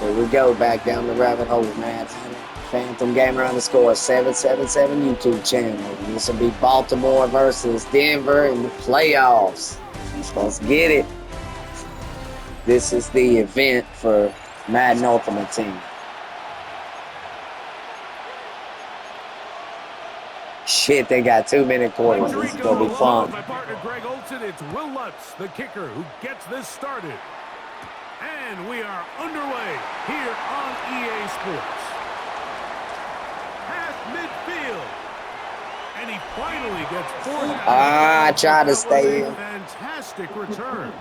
Here we go, back down the rabbit hole, man. Phantom Gamer underscore 777 YouTube channel. This will be Baltimore versus Denver in the playoffs. Let's get it. This is the event for Madden Ultimate Team. Shit, they got 2 minute quarters. This is gonna be fun. My partner Greg Olson, it's Will Lutz, the kicker, who gets this started. And we are underway here on EA Sports. Half midfield. And he finally gets forced. I tried to stay in. Fantastic return.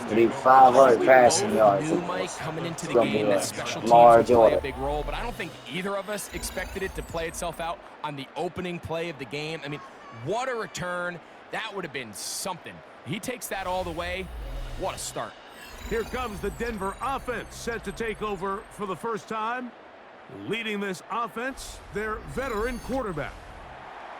It'll be 500 passing yards. Mike coming into the game, that special teams large would play order. a big role, but I don't think either of us expected it to play itself out on the opening play of the game. I mean, what a return. That would have been something. He takes that all the way. What a start. Here comes the Denver offense, set to take over for the first time. Leading this offense, their veteran quarterback.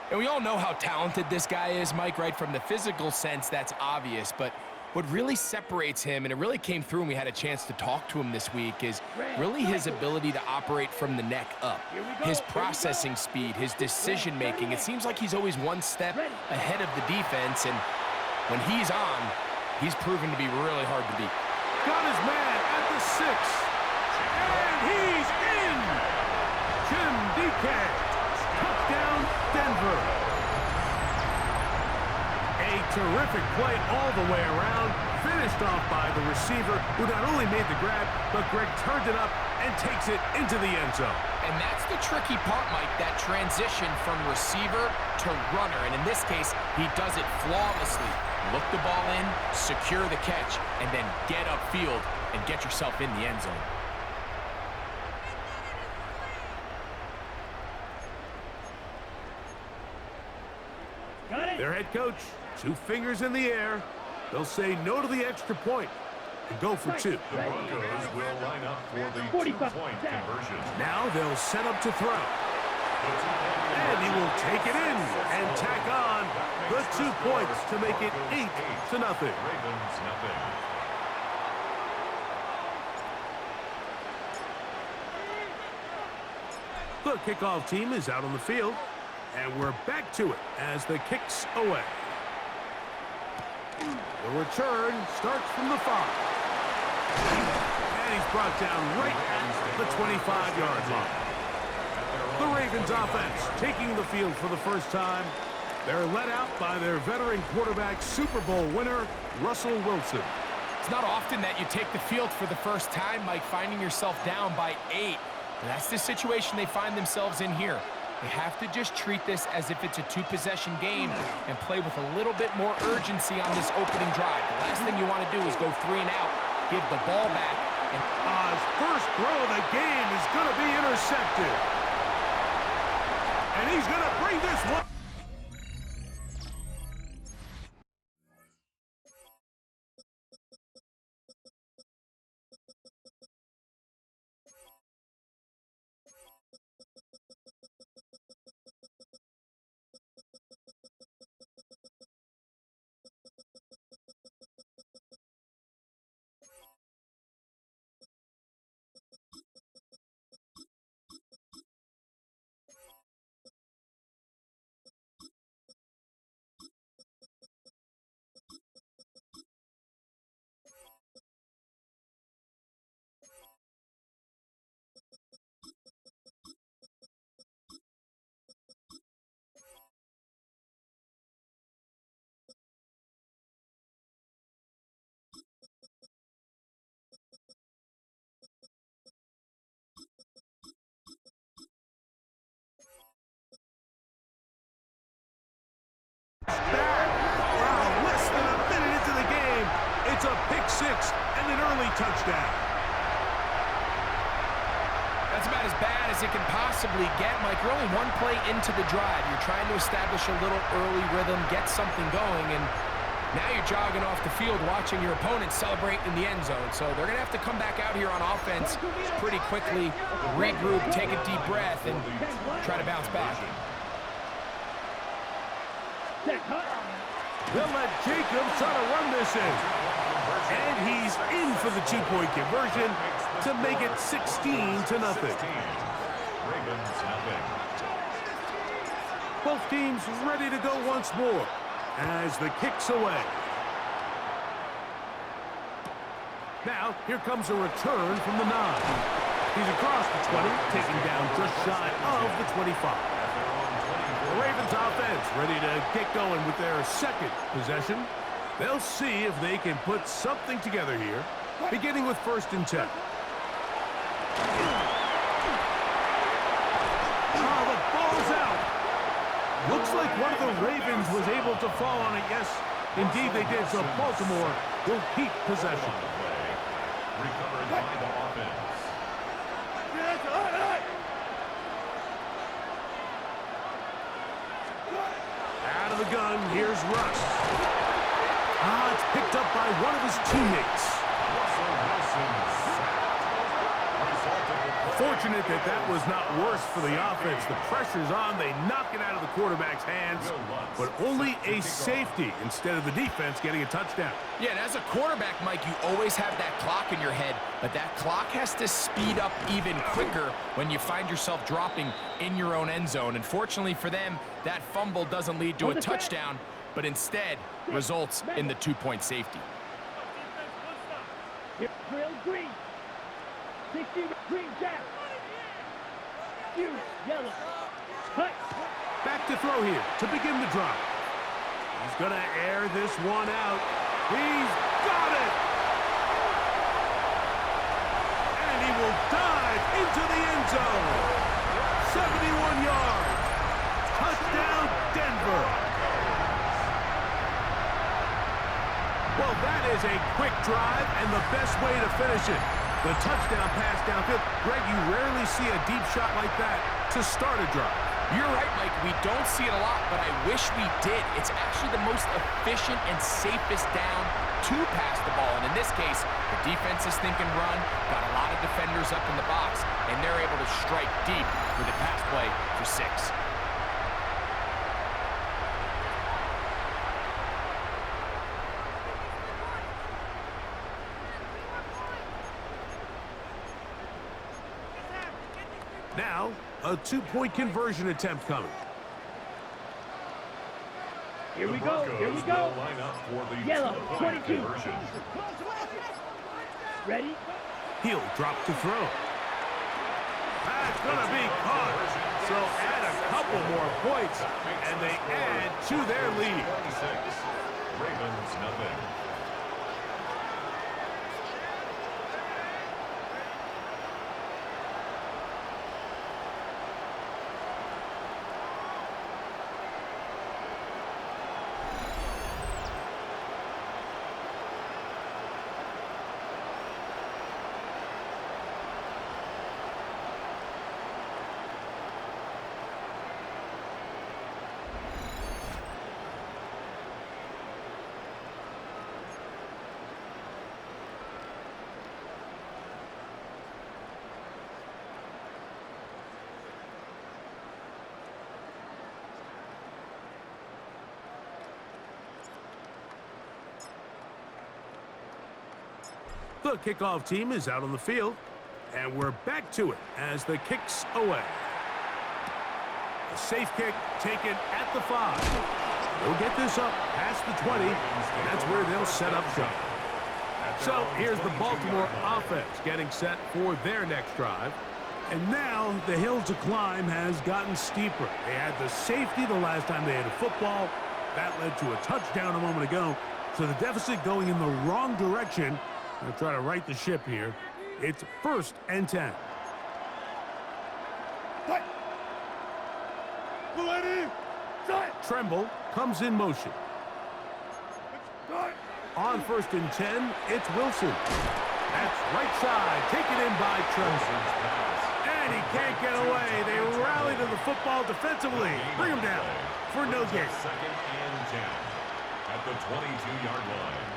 And we all know how talented this guy is, Mike, right? From the physical sense, that's obvious. But what really separates him, and it really came through when we had a chance to talk to him this week, is really his ability to operate from the neck up. His processing speed, his decision-making. It seems like he's always one step ahead of the defense. And when he's on, he's proven to be really hard to beat. Got his man at the 6. And he's in! Jim DK. Touchdown, Denver. A terrific play all the way around. Finished off by the receiver, who not only made the grab, but Greg turned it up and takes it into the end zone. And that's the tricky part, Mike, that transition from receiver to runner. And in this case, he does it flawlessly. Look the ball in, secure the catch, and then get upfield and get yourself in the end zone. Their head coach, 2 fingers in the air. They'll say no to the extra point and go for 2. The Broncos will line up for the 2-point conversion. Now they'll set up to throw. And he will take it in and tack on the 2 points to make it 8-0. Ravens nothing. The kickoff team is out on the field, and we're back to it as the kicks away. The return starts from the 5. And he's brought down right at the 25-yard line. The Ravens offense taking the field for the first time. They're led out by their veteran quarterback, Super Bowl winner, Russell Wilson. It's not often that you take the field for the first time, Mike, finding yourself down by 8. And that's the situation they find themselves in here. They have to just treat this as if it's a 2-possession game and play with a little bit more urgency on this opening drive. The last thing you want to do is go 3 and out, give the ball back. And His first throw of the game is going to be intercepted. And he's going to bring this one. Wow, less than a minute into the game. It's a pick 6 and an early touchdown. that's about as bad as it can possibly get, Mike. You're only 1 play into the drive. You're trying to establish a little early rhythm, get something going, and now you're jogging off the field watching your opponent celebrate in the end zone. So they're going to have to come back out here on offense pretty quickly, regroup, take a deep breath, and try to bounce back. They'll let Jacobs try to run this in. And he's in for the two-point conversion to make it 16-0. Ravens nothing. Both teams ready to go once more as the kick's away. Now, here comes a return from the 9. He's across the 20, taken down just shy of the 25. The Ravens offense ready to get going with their second possession. They'll see if they can put something together here, beginning with 1st and 10. Oh, the ball's out. Looks like one of the Ravens was able to fall on it. Yes, indeed they did. So Baltimore will keep possession. Recovered by the offense. Out of the gun, here's Russ. It's picked up by one of his teammates. Russell Wilson sacked. Fortunate that that was not worse for the offense. The pressure's on. They knock it out of the quarterback's hands, but only a safety instead of the defense getting a touchdown. Yeah, and as a quarterback, Mike, you always have that clock in your head, but that clock has to speed up even quicker when you find yourself dropping in your own end zone. And fortunately for them, that fumble doesn't lead to a touchdown, but instead results in the two-point safety. Drill green. 60 green down. Use yellow. Cut. Back to throw here to begin the drive. He's going to air this one out. He's got it! And he will dive into the end zone. 71 yards. Touchdown, Denver. Well, that is a quick drive and the best way to finish it. The touchdown pass downfield. Greg, you rarely see a deep shot like that to start a drive. You're right, Mike. We don't see it a lot, but I wish we did. It's actually the most efficient and safest down to pass the ball. And in this case, the defense is thinking run, got a lot of defenders up in the box, and they're able to strike deep with a pass play for 6. Now, a two-point conversion attempt coming. Here we go. Here we Broncos go. will line up for the Yellow, two-point 22. conversion. Ready? He'll drop to throw. That's going to be caught. So add a couple more points, and they add to their lead. 26. Ravens nothing. The kickoff team is out on the field, and we're back to it as the kick's away. A safe kick taken at the 5. They'll get this up past the 20, and that's where they'll set up shop. So here's the Baltimore offense getting set for their next drive. And now the hill to climb has gotten steeper. They had the safety the last time they had a football. That led to a touchdown a moment ago. So the deficit going in the wrong direction. They'll try to right the ship here. It's 1st and 10. Tremble comes in motion. On 1st and 10, it's Wilson. That's right side, taken in by Tremble. And he can't get away. They rally to the football defensively. Bring him down for no gain. 2nd and 10 at the 22-yard line.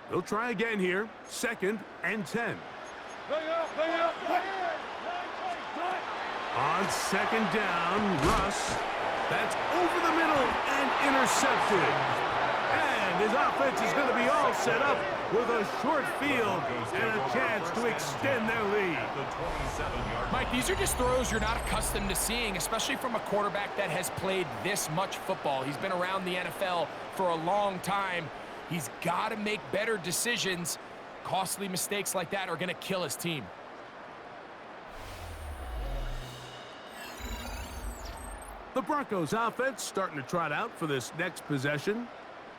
They'll try again here. 2nd and 10. On 2nd down, Russ. That's over the middle and intercepted. And And his offense is going to be all set up with a short field and a chance to extend their lead. Mike, these are just throws you're not accustomed to seeing, especially from a quarterback that has played this much football. He's been around the NFL for a long time. He's got to make better decisions. Costly mistakes like that are going to kill his team. The Broncos offense starting to trot out for this next possession.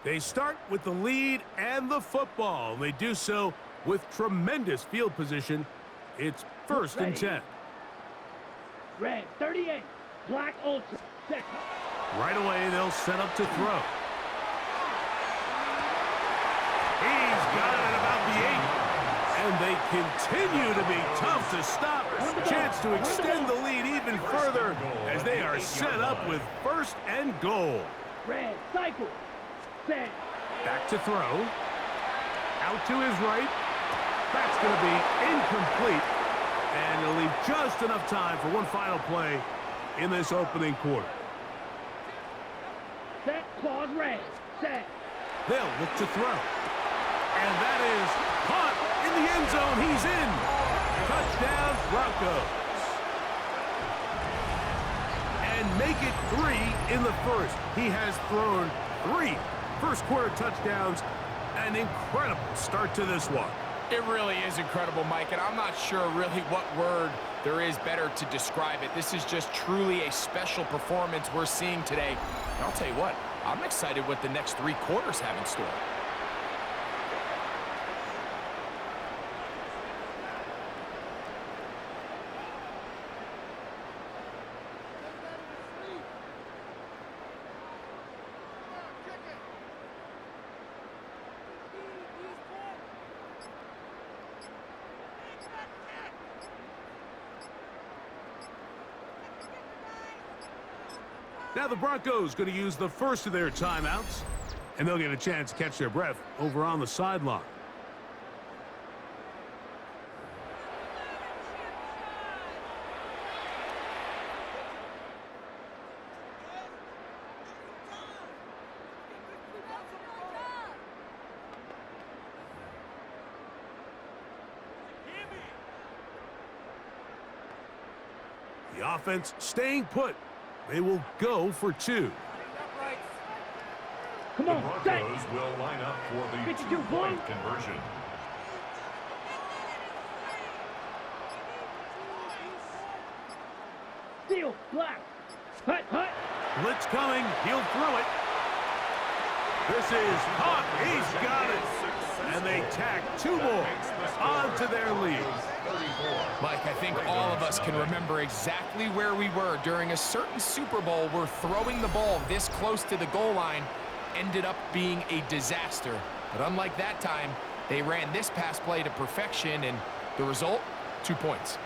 They start with the lead and the football. They do so with tremendous field position. It's 1st and 10. Red 38. Black Ultra. Set. Right away, they'll set up to throw. He's got it at about the 8. And they continue to be tough to stop. Chance to extend the lead even further as they are set up with 1st and goal. Red cycle. Set. Back to throw. Out to his right. That's going to be incomplete. And he'll leave just enough time for one final play in this opening quarter. Set. Claws red. Set. They'll look to throw. And that is caught in the end zone. He's in. Touchdown, Broncos. And make it 3 in the first. He has thrown 3 first-quarter touchdowns. An incredible start to this one. It really is incredible, Mike, and I'm not sure really what word there is better to describe it. This is just truly a special performance we're seeing today. And I'll tell you what, I'm excited what the next 3 quarters have in store. Now the Broncos going to use the first of their timeouts, and they'll get a chance to catch their breath over on the sideline. The offense staying put. They will go for 2. Come The on. Set. Broncos will line up for the 52 2-point point. conversion. Steel. Black. Hut. Hut. Blitz coming. He'll throw it. This is caught. He's got it. And they tack 2 more onto their lead. Mike, I think all of us can remember exactly where we were during a certain Super Bowl where throwing the ball this close to the goal line ended up being a disaster. But unlike that time, they ran this pass play to perfection, and the result, 2 points.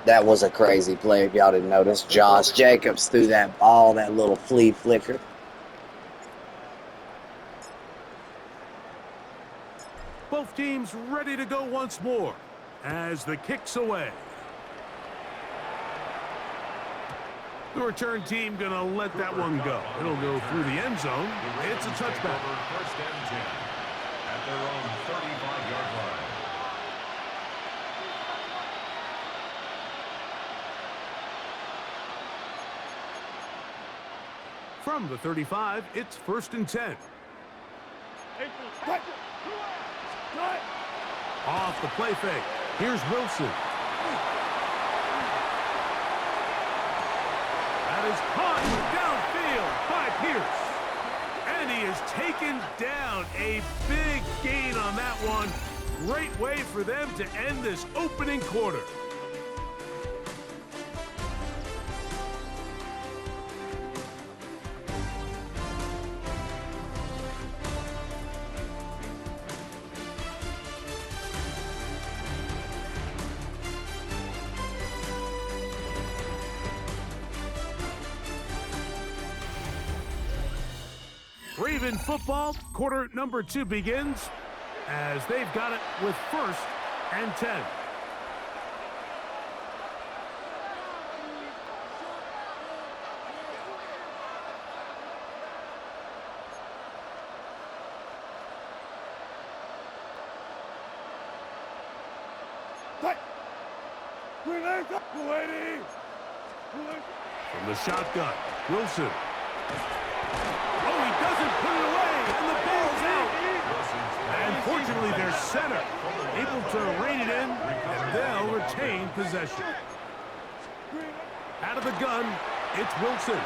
That was a crazy play, if y'all didn't notice. Josh Jacobs threw that ball, that little flea flicker. Both teams ready to go once more as the kick's away. The return team going to let that one go. It'll go through the end zone. It's a touchback. 1st and 10 at their own 35-yard line. From the 35, it's 1st and 10. Off the play fake. Here's Wilson. That is caught downfield by Pierce. And he is taken down. A big gain on that one. Great way for them to end this opening quarter. Raven football, quarter number 2 begins as they've got it with 1st and 10. From the shotgun, Wilson. Oh, he doesn't put it away, and the ball's out. And fortunately, their center able to rein it in, and they'll retain possession. Out of the gun, it's Wilson.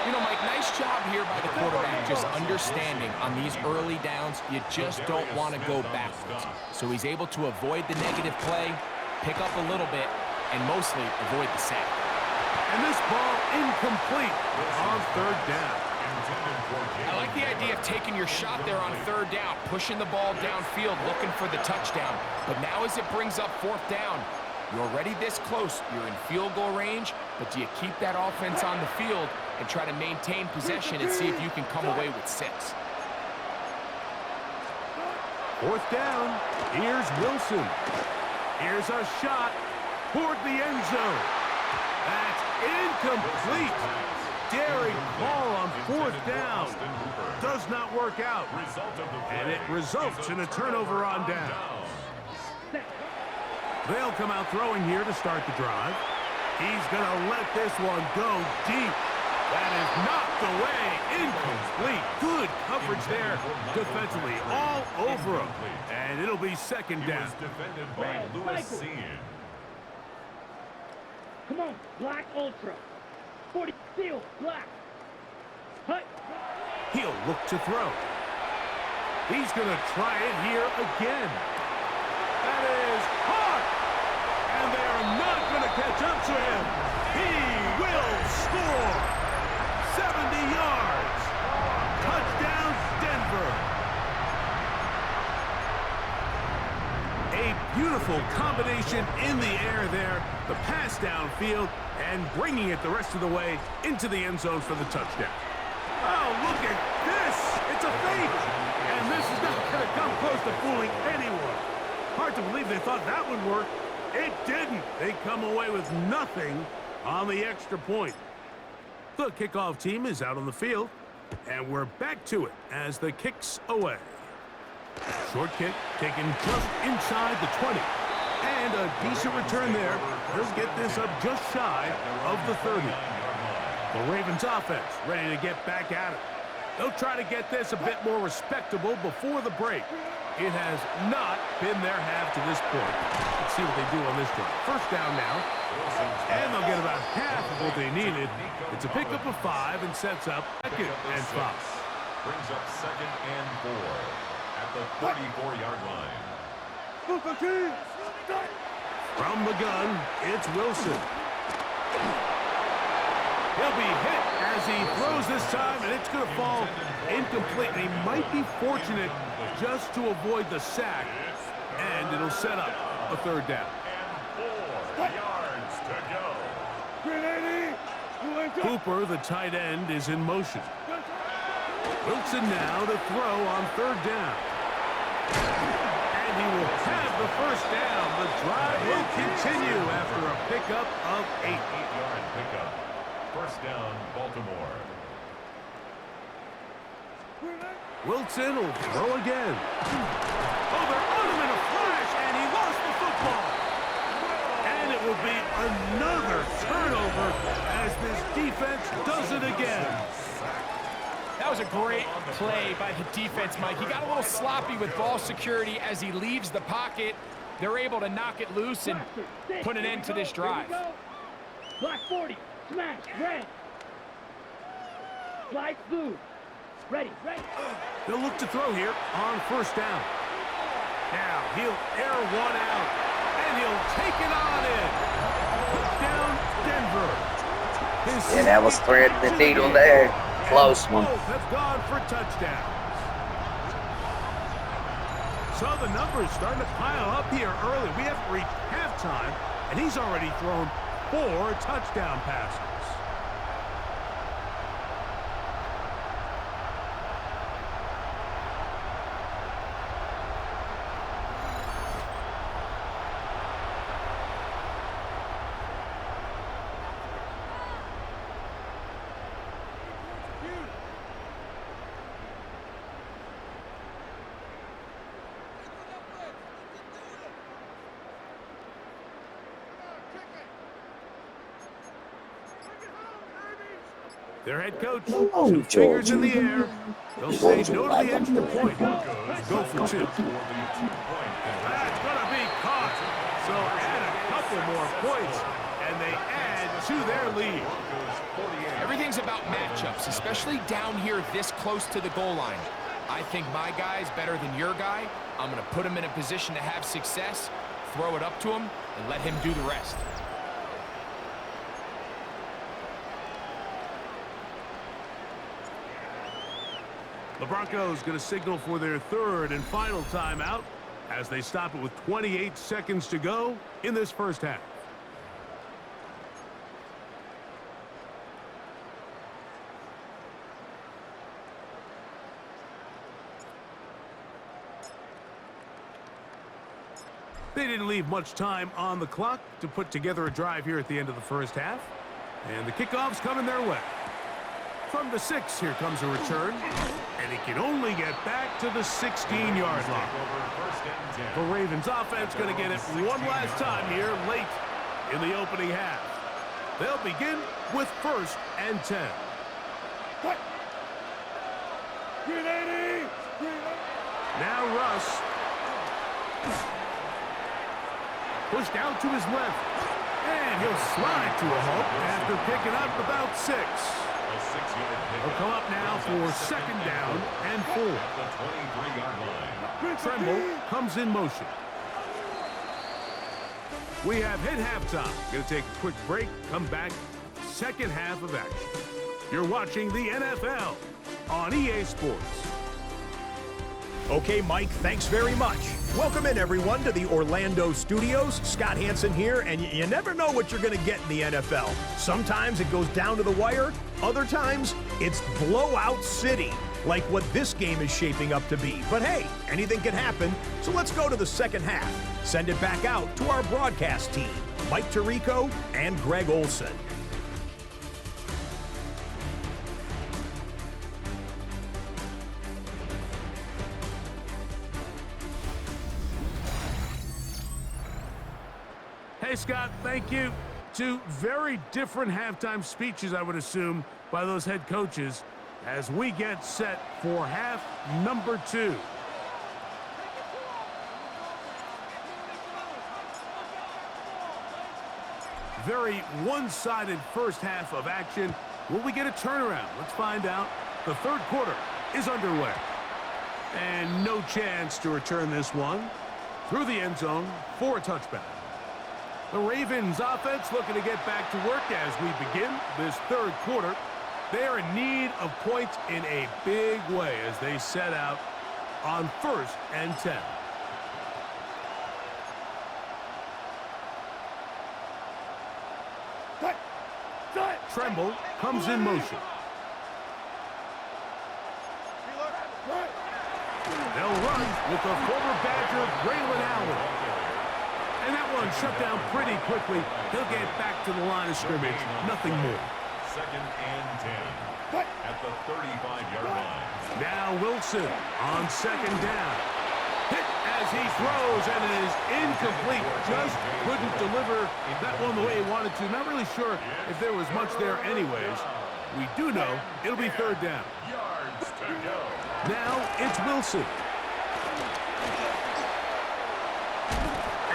You know, Mike, nice job here by the quarterback, just understanding on these early downs, you just don't want to go backwards. So he's able to avoid the negative play, pick up a little bit, and mostly avoid the sack. And this ball incomplete on third down. I like the idea of taking your shot there on third down, pushing the ball downfield, looking for the touchdown. But now as it brings up fourth down, you're already this close. You're in field goal range, but do you keep that offense on the field and try to maintain possession and see if you can come away with 6? Fourth down. Here's Wilson. Here's a shot toward the end zone. That's incomplete. Daring ball on fourth down. Does not work out. And it results in a turnover on down. They'll come out throwing here to start the drive. He's going to let this one go deep. That is knocked away. Incomplete. Good coverage there defensively. All over him. And it'll be second down. Defended by Lewis Seen. Come on, Black Ultra. 40, steel, Black. Hut. He'll look to throw. He's going to try it here again. That is hard. And they're not going to catch up to him. He will score. 70 yards. Touchdown, Denver. A beautiful combination in the air there. The pass downfield and bringing it the rest of the way into the end zone for the touchdown. Oh, look at this. It's a fake. And this is not going to come close to fooling anyone. Hard to believe they thought that would work. It didn't. They come away with nothing on the extra point. The kickoff team is out on the field, and we're back to it as the kick's away. Short kick taken just inside the 20. And a decent return there. He'll get this up just shy of the 30. The Ravens offense ready to get back at it. They'll try to get this a bit more respectable before the break. It has not been their half to this point. Let's see what they do on this drive. First down now. And they'll get about half of what they needed. It's a pickup of 5 and sets up second and 5. Brings up 2nd and 4 at the 34-yard line. From the gun, it's Wilson. He'll be hit as he throws this time, and it's going to fall incomplete. He might be fortunate just to avoid the sack, and it'll set up a third down. And 4 yards to go. Cooper, the tight end, is in motion. Wilson now to throw on third down. And he will have the first down. The drive will continue after a pickup of 8. 8-yard pickup. First down, Baltimore. Wilson will throw again. Oh, they're on him in a flash, and he lost the football. And it will be another turnover as this defense does it again. That was a great play by the defense, Mike. He got a little sloppy with ball security as he leaves the pocket. They're able to knock it loose and put an end to this drive. Black 40, smash, red. Black blue, ready. They'll look to throw here on first down. Now he'll air one out, and he'll take it on in. Touchdown, Denver. Yeah, that was threading the needle there. Close one. Both have gone for touchdowns. So the numbers starting to pile up here early. We haven't reached halftime, and he's already thrown 4 touchdown passes. Their head coach, Oh, two fingers in the George. air. They'll say George, no to like the extra him. point. Go for two. For the 2-point That's going to be caught. So add a couple more points, and they add to their lead. Everything's about matchups, especially down here this close to the goal line. I think my guy's better than your guy. I'm going to put him in a position to have success, throw it up to him, and let him do the rest. The Broncos going to signal for their third and final timeout as they stop it with 28 seconds to go in this first half. They didn't leave much time on the clock to put together a drive here at the end of the first half. And the kickoff's coming their way. From the 6, here comes a return. And he can only get back to the 16-yard line. The Ravens offense going to get it one last time here late in the opening half. They'll begin with 1st and 10. Now Russ. Pushed out to his left. And he'll slide to a halt after picking up about 6. He'll come up now for 2nd down and 4. Tremble comes in motion. We have hit halftime. Going to take a quick break, come back, second half of action. You're watching the NFL on EA Sports. Okay, Mike, thanks very much. Welcome in, everyone, to the Orlando studios. Scott Hansen here, and you never know what you're going to get in the NFL. Sometimes it goes down to the wire. Other times, it's blowout city, like what this game is shaping up to be. But hey, anything can happen, so let's go to the second half. Send it back out to our broadcast team, Mike Tirico and Greg Olson. Hey, Scott, thank you. Two very different halftime speeches, I would assume, by those head coaches as we get set for half number 2. Very one-sided first half of action. Will we get a turnaround? Let's find out. The third quarter is underway. And no chance to return this one through the end zone for a touchback. The Ravens offense looking to get back to work as we begin this third quarter. They are in need of points in a big way as they set out on 1st and 10. Tremble comes in motion. They'll run with the former Badger, Braylon Allen. And that one shut down pretty quickly. He'll get back to the line of scrimmage. Nothing more. 2nd and 10 at the 35-yard line. Now Wilson on 2nd down. Hit as he throws, and it is incomplete. Just couldn't deliver that one the way he wanted to. Not really sure if there was much there anyways. We do know it'll be 3rd down. Yards to go. Now it's Wilson.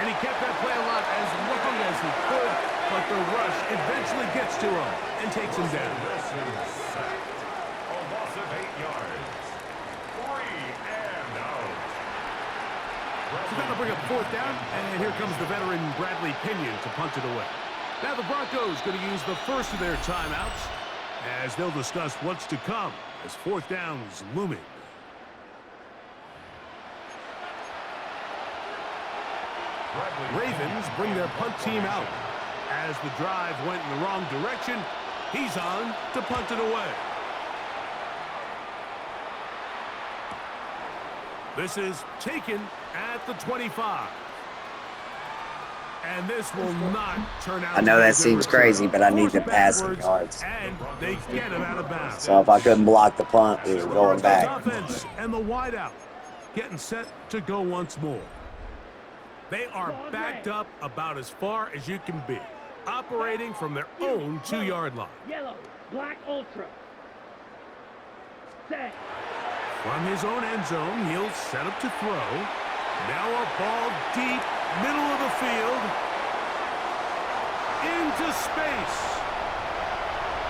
And he kept that play alive as long as he could, but the rush eventually gets to him and takes him down. This is sacked. A loss of 8 yards. 3 and out. So that'll bring up 4th down, and here comes the veteran Bradley Pinion to punt it away. Now the Broncos going to use the first of their timeouts as they'll discuss what's to come as 4th down is looming. Ravens bring their punt team out. As the drive went in the wrong direction, he's on to punt it away. This is taken at the 25. And this will not turn out. I know to be that a seems good crazy, return. but I need the Forced passing backwards, yards. And they get him out of bounds. So if I couldn't block the punt, we were going back. Offense and the wideout getting set to go once more. They are backed up about as far as you can be. operating from their own 2-yard line. Yellow, black ultra. Set. From his own end zone, he'll set up to throw. Now a ball deep, middle of the field. Into space.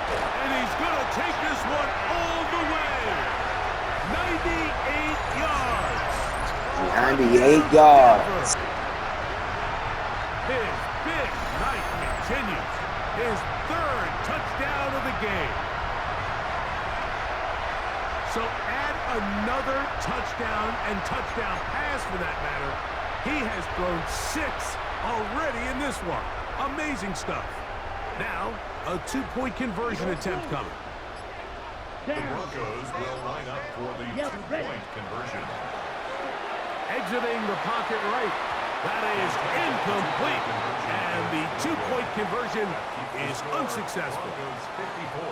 And he's going to take this one all the way. 98 yards. 98 yards. His big night continues. His 3rd touchdown of the game. So add another touchdown and touchdown pass for that matter. He has thrown 6 already in this one. Amazing stuff. Now, a 2-point conversion attempt coming. The Broncos will line up for the 2-point conversion. Exiting the pocket right. That is incomplete. And the 2-point conversion is unsuccessful.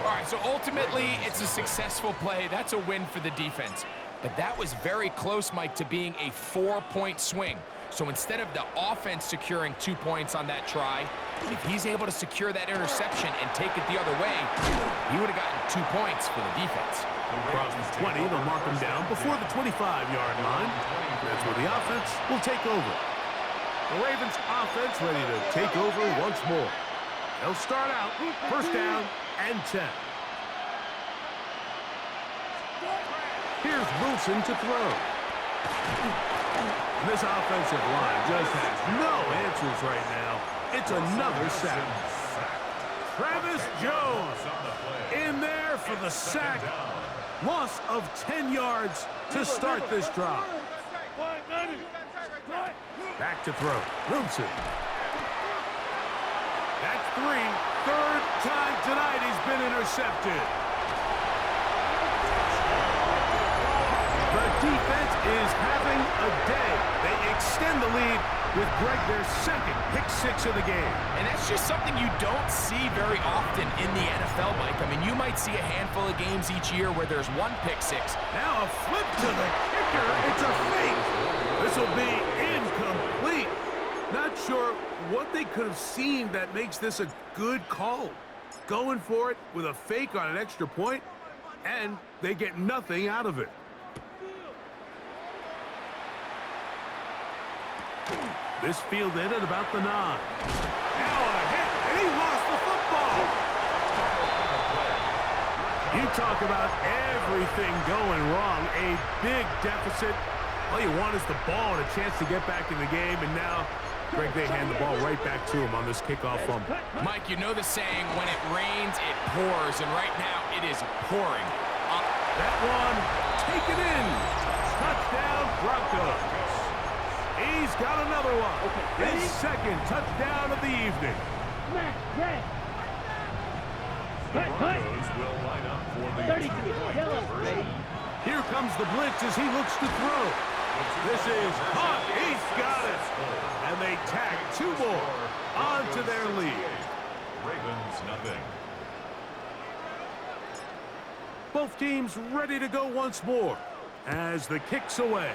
All right, so ultimately, it's a successful play. That's a win for the defense. But that was very close, Mike, to being a 4-point swing. So instead of the offense securing 2 points on that try, if he's able to secure that interception and take it the other way, he would have gotten 2 points for the defense. Across the 20, they'll mark him down before the 25-yard line. That's where the offense will take over. The Ravens offense ready to take over once more. They'll start out 1st down and 10. Here's Wilson to throw. This offensive line just has no answers right now. It's another sack. Travis Jones in there for the sack. Loss of 10 yards to start this drive. Back to throw. Wilson. That's 3. 3rd time tonight he's been intercepted. The defense is having a day. They extend the lead with Greg, their 2nd pick-6 of the game. And that's just something you don't see very often in the NFL, Mike. I mean, you might see a handful of games each year where there's 1 pick-6. Now a flip to the kicker. It's a fake. This will be incomplete. Not sure what they could have seen that makes this a good call. Going for it with a fake on an extra point, and they get nothing out of it. This fielded at about the 9. Now a hit, and he lost the football. You talk about everything going wrong. A big deficit. All you want is the ball and a chance to get back in the game, and now Greg, they hand the ball right back to him on this kickoff fumble. Mike, you know the saying, when it rains, it pours, and right now it is pouring. That one, take it in. Touchdown, Broncos. He's got another one. His 2nd touchdown of the evening. The Broncos will line up for the 2-point conversion. Here comes the blitz as he looks to throw. This is caught. He's got it. And they tag 2 more onto their lead. Ravens nothing. Both teams ready to go once more as the kick's away.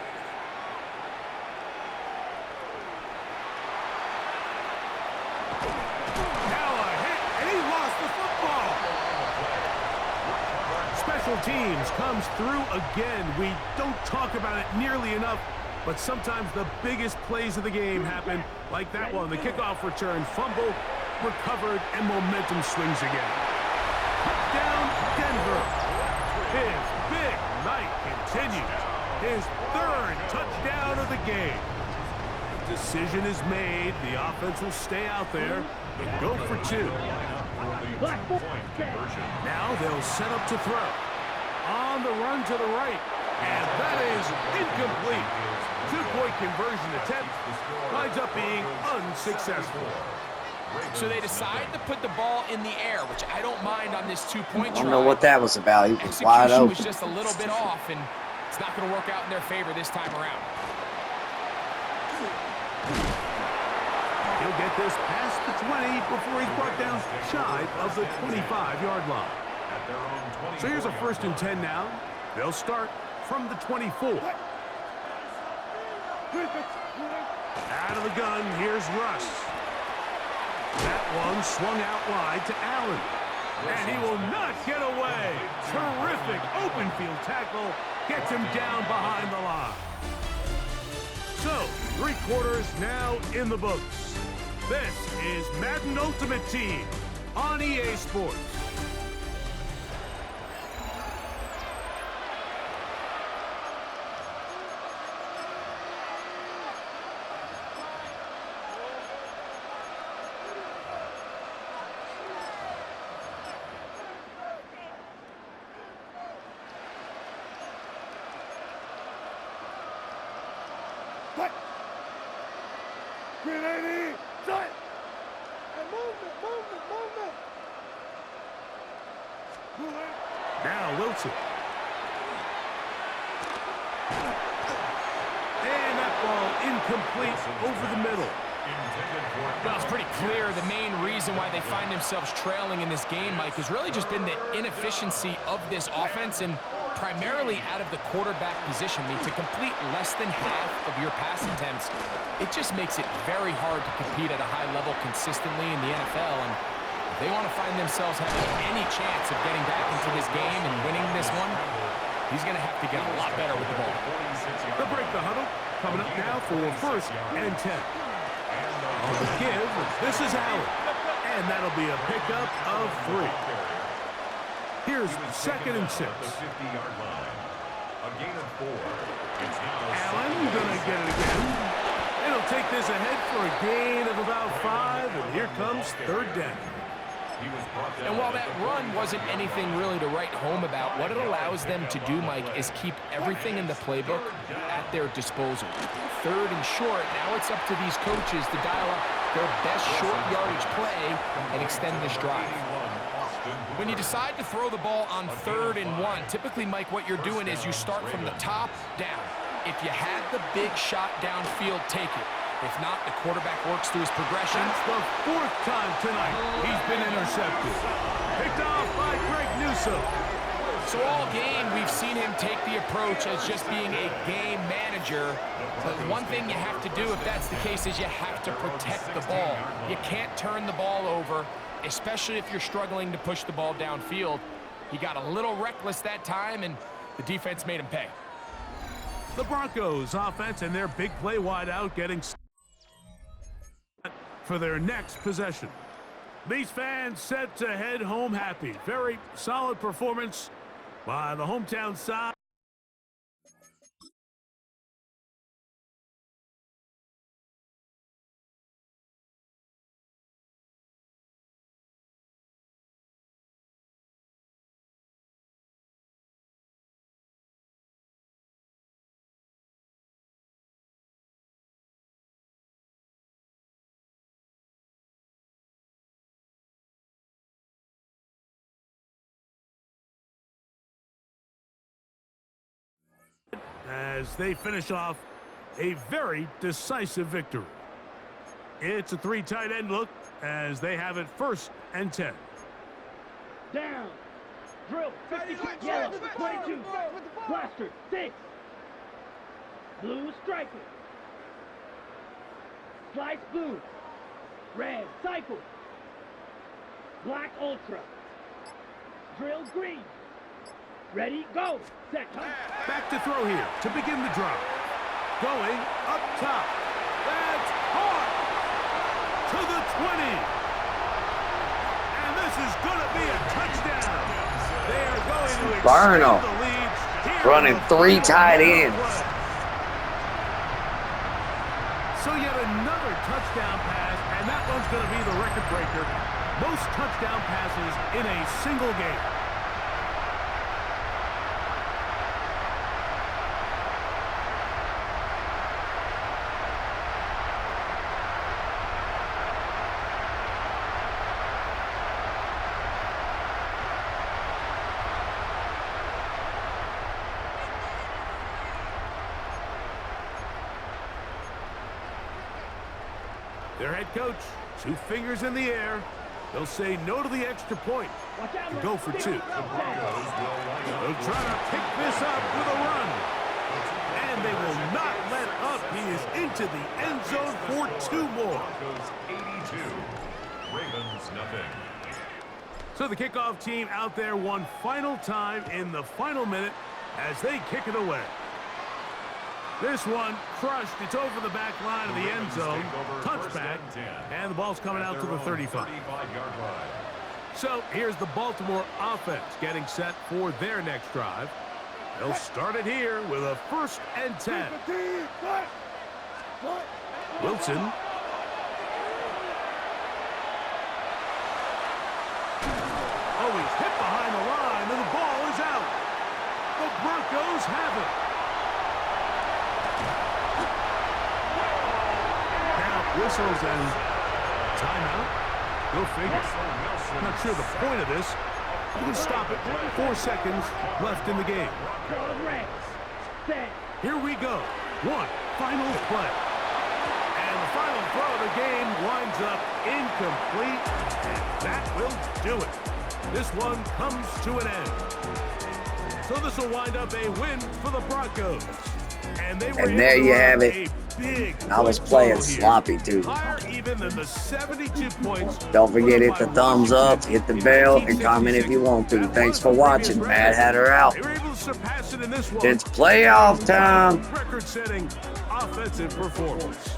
Special teams comes through again. We don't talk about it nearly enough, but sometimes the biggest plays of the game happen like that one. The kickoff return, fumble, recovered, and momentum swings again. Touchdown, Denver. His big night continues. His 3rd touchdown of the game. Decision is made. The offense will stay out there and go for 2. Now they'll set up to throw. On the run to the right. And that is incomplete. 2-point conversion attempt winds up being unsuccessful. So they decide to put the ball in the air, which I don't mind on this 2-point try. I don't know what that was about. He was wide Execution open. was just a little bit off, and it's not going to work out in their favor this time around. He'll get this past the 20 before he's brought down shy of the 25-yard line. So here's a 1st and 10 now. They'll start from the 24. Out of the gun, here's Russ. That one swung out wide to Allen. And he will not get away. Terrific open field tackle. Gets him down behind the line. So, 3 quarters now in the books. This is Madden Ultimate Team on EA Sports. Grenade! Set! And movement! Now Wilson. And that ball incomplete over the middle. Well, it's pretty clear the main reason why they find themselves trailing in this game, Mike, has really just been the inefficiency of this offense and primarily out of the quarterback position. I mean, to complete less than half of your pass attempts, it just makes it very hard to compete at a high level consistently in the NFL. And if they want to find themselves having any chance of getting back into this game and winning this one, he's going to have to get a lot better with the ball. They'll break the huddle. Coming up now for 1st and 10. On the give, this is Allen. And that'll be a pickup of 3. Here's 2nd and 6. Allen gonna get it again. And he'll take this ahead for a gain of about 5. And here comes 3rd down. And while that run wasn't anything really to write home about, what it allows them to do, Mike, is keep everything in the playbook at their disposal. 3rd and short, now it's up to these coaches to dial up their best short yardage play and extend this drive. When you decide to throw the ball on 3rd and 1, typically, Mike, what you're doing is you start from the top down. If you had the big shot downfield, take it. If not, the quarterback works through his progression. That's the 4th time tonight he's been intercepted. Picked off by Greg Newsome. So all game, we've seen him take the approach as just being a game manager. But one thing you have to do if that's the case is you have to protect the ball. You can't turn the ball over, especially if you're struggling to push the ball downfield. He got a little reckless that time, and the defense made him pay. The Broncos offense and their big play wideout getting for their next possession. These fans set to head home happy. Very solid performance by the hometown side. As they finish off a very decisive victory. It's a 3 tight end look as they have it 1st and 10. Down. Drill. 52. Yellow. 22. Blaster. 6. Blue striker. Slice blue. Red cycle. Black ultra. Drill green. Ready, go. Set. Back to throw here to begin the drive. Going up top. That's hard. To the 20. And this is going to be a touchdown. They are going to extend the lead. Running 3 tight ends. So yet another touchdown pass, and that one's going to be the record breaker. Most touchdown passes in a single game. Their head coach, 2 fingers in the air. They'll say no to the extra point to go for 2. They'll try to pick this up with a run. And they will not let up. He is into the end zone for 2 more. Ravens nothing. So the kickoff team out there one final time in the final minute as they kick it away. This one crushed. It's over the back line of the end zone. Touchback. And the ball's coming out to the 35. 35-yard line. So here's the Baltimore offense getting set for their next drive. They'll start it here with a 1st and 10. Wilson. Oh, he's hit behind the line, and the ball is out. The Broncos have it. Now whistles and timeout. Go figure. Not sure the point of this. You can stop it. 4 seconds left in the game. Here we go. One final play. And the final throw of the game winds up incomplete. And that will do it. This one comes to an end. So this will wind up a win for the Broncos. And they were And there you have it. Big I was playing here. sloppy too. Higher even than the 72 points. Don't forget, hit the thumbs up, hit the bell, and comment if you want to. Thanks for watching. Mad Hatter out. They were able to surpass it in this one. It's playoff time. Record-setting offensive performance.